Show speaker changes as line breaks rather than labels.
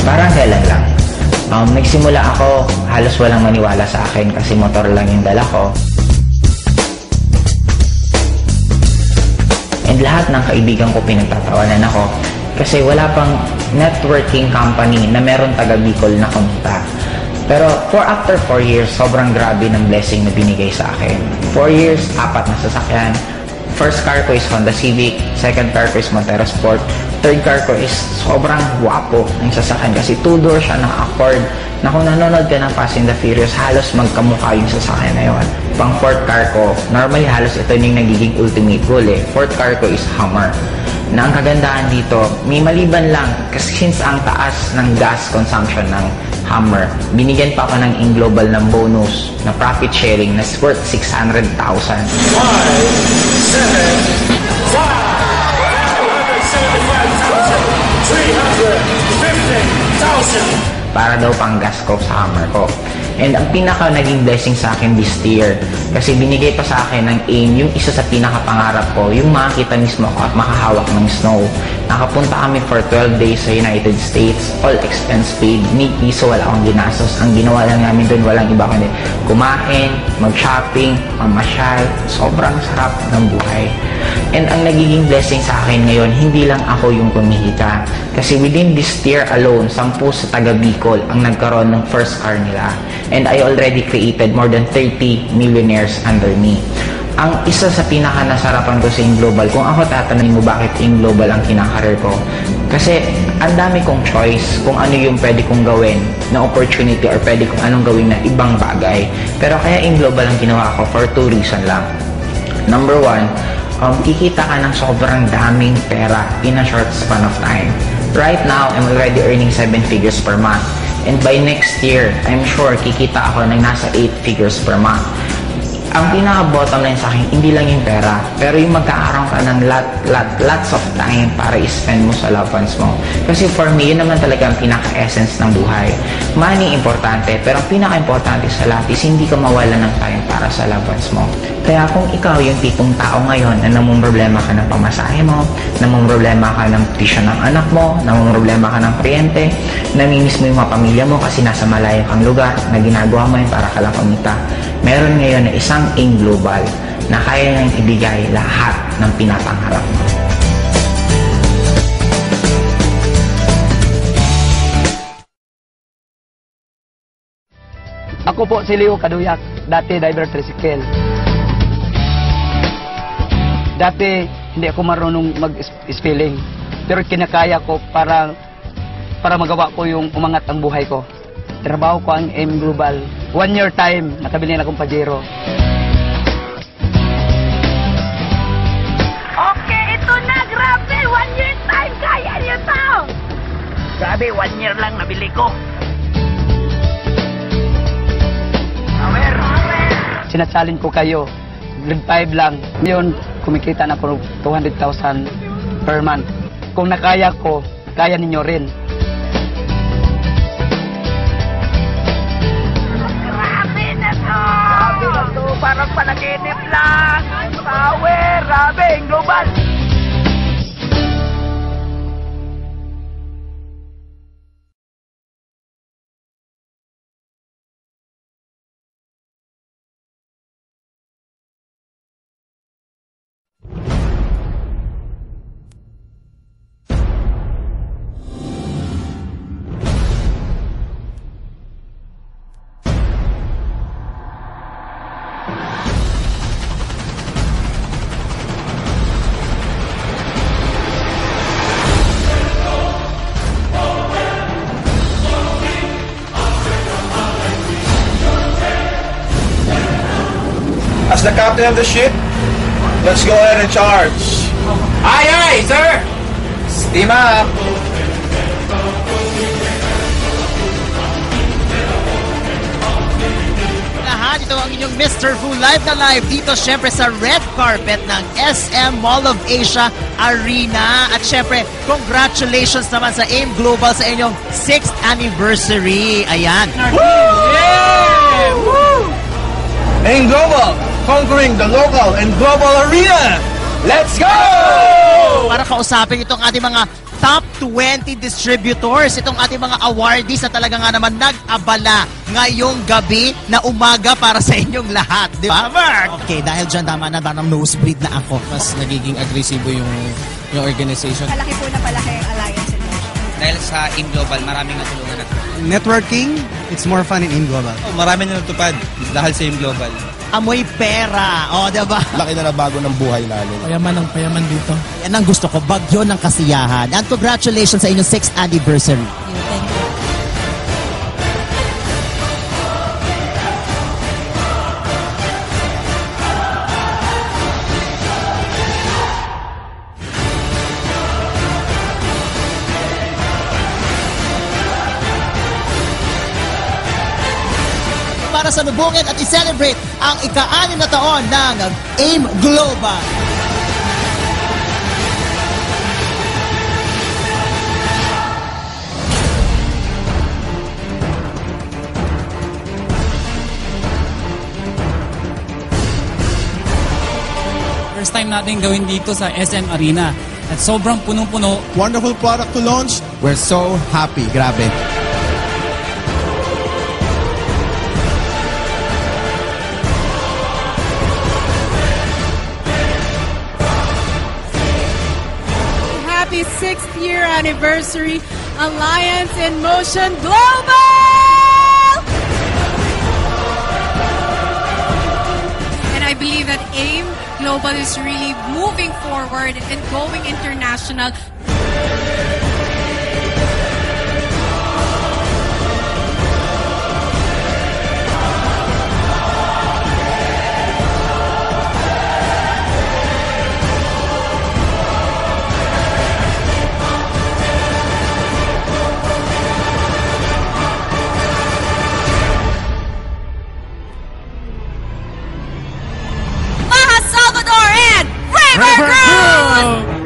Parang kailan lang. Nagsimula ako, halos walang maniwala sa akin kasi motor lang yung dala ko. And lahat ng kaibigan ko pinagtatawanan ako kasi wala pang networking company na meron taga Bicol na kumita. Pero after 4 years, sobrang grabe ng blessing na binigay sa akin. 4 years, 4 na sasakyan. First car ko is Honda Civic, second car ko is Montero Sport, third car ko is sobrang guwapo ng sasakyan kasi 2-door siya ng Accord na kung nanonood ka ng Fast and the Furious, halos magkamukha yung sasakyan na yun. Pang fourth car ko, normally halos ito yung nagiging ultimate goal eh. Fourth car ko is Hummer. Na ang kagandahan dito, may maliban lang kasi since ang taas ng gas consumption ng Hummer, binigyan pa ako ng in-global ng bonus na profit sharing na worth 600,000. 350,000 para daw pang gas ko sa Hummer ko. And ang pinaka naging blessing sa akin this year, kasi binigay pa sa akin ng AIM, yung isa sa pinaka-pangarap ko, yung makakita mismo ako at makahawak ng snow. Nakapunta kami for 12 days sa United States, all expense paid, ni piso wala akong ginastos. Ang ginawa lang namin doon, walang iba kundi kumain, mag-shopping, mamasyal, sobrang sarap ng buhay. And ang nagiging blessing sa akin ngayon, hindi lang ako yung kumihita. Kasi within this year alone, 10 sa taga Bicol ang nagkaroon ng first car nila. And I already created more than 30 millionaires under me. Ang isa sa pinaka-nasarapan ko sa AIM Global, kung ako tatanungin mo bakit AIM Global ang kinakareer ko, kasi ang dami kong choice kung ano yung pwede kong gawin na opportunity or pwede kong anong gawin na ibang bagay. Pero kaya AIM Global ang ginawa ko for 2 reasons lang. Number 1, kikita ka ng sobrang daming pera in a short span of time. Right now, I'm already earning 7 figures per month. And by next year, I'm sure kikita ako ng nasa 8 figures per month. Ang pinaka-bottom line sa akin, hindi lang yung pera, pero yung magkakaroon ka ng lots of time para i-spend mo sa loved ones mo. Kasi for me, yun naman talaga ang pinaka-essence ng buhay. Money, importante, pero ang pinaka-importante sa lahat is hindi ka mawala ng time para sa loved ones mo. Kaya kung ikaw yung tipong tao ngayon na namumroblema ka ng pamasahe mo, namumroblema ka ng tuition ng anak mo, namumroblema ka ng kuryente, namimiss mo yung mga pamilya mo kasi nasa malayo kang lugar na ginagawa mo yun para ka lang kumita, meron ngayon na isang AIM Global na kaya nang ibigay lahat ng pinapangarap mo.
Ako po si Leo Kaduyak, dati driver tricycle. Dati hindi ako marunong mag-spelling, pero kinakaya ko para magawa ko yung umangat ang buhay ko. Trabaho ko ang AIM Global. 1 year time, nakabili na akong Pajero.
Okay, ito na, grabe! 1 year time, kaya niyo to! Grabe, 1 year lang nabili ko.
Sinachallenge ko kayo, grade 5 lang. Ngayon, kumikita na ako 200,000 per month. Kung nakaya ko, kaya ninyo rin.
Grabe na to! Parang panaginip lang! Power! Grabe! Global!
As the captain of the ship, let's go ahead and charge. Aye, aye, sir! Steam up!
Lahat, ito ang inyong Mr. Fu live na live dito syempre sa red carpet ng SM Mall of Asia Arena. At syempre, congratulations naman sa AIM Global sa inyong 6th anniversary. Ayan.
Woo! Yeah! Woo! AIM Global, conquering the local and global arena. Let's go!
Para kausapin itong ating mga top 20 distributors. Itong ating mga awardees na talaga nga naman nag-abala ngayong gabi na umaga para sa inyong lahat. Di ba, Mark? Okay, dahil dyan tama na parang nosebleed na ako.
Mas nagiging agresibo yung organization.
Palaki po na palaki ang alliance in motion.
Dahil sa Team Global, maraming natulungan na.
Networking, it's more fun in Global.
Marami na natupad dahil sa Team Global.
Amoy pera. O, diba?
Laki na bago ng buhay namin.
Payaman ng payaman dito.
Yan ang gusto ko, bagyo ng kasiyahan. And congratulations sa inyong 6th anniversary.
Thank you.
Para salubungin at i-celebrate ang ika-6 na taon ng AIM Global.
First time natin gawin dito sa SM Arena at sobrang punong-puno.
Wonderful product to launch.
We're so happy. Grabe.
Happy 6th year anniversary, Alliance in Motion Global! And I believe that AIM Global is really moving forward and going international. Salvador and Raver Cruz!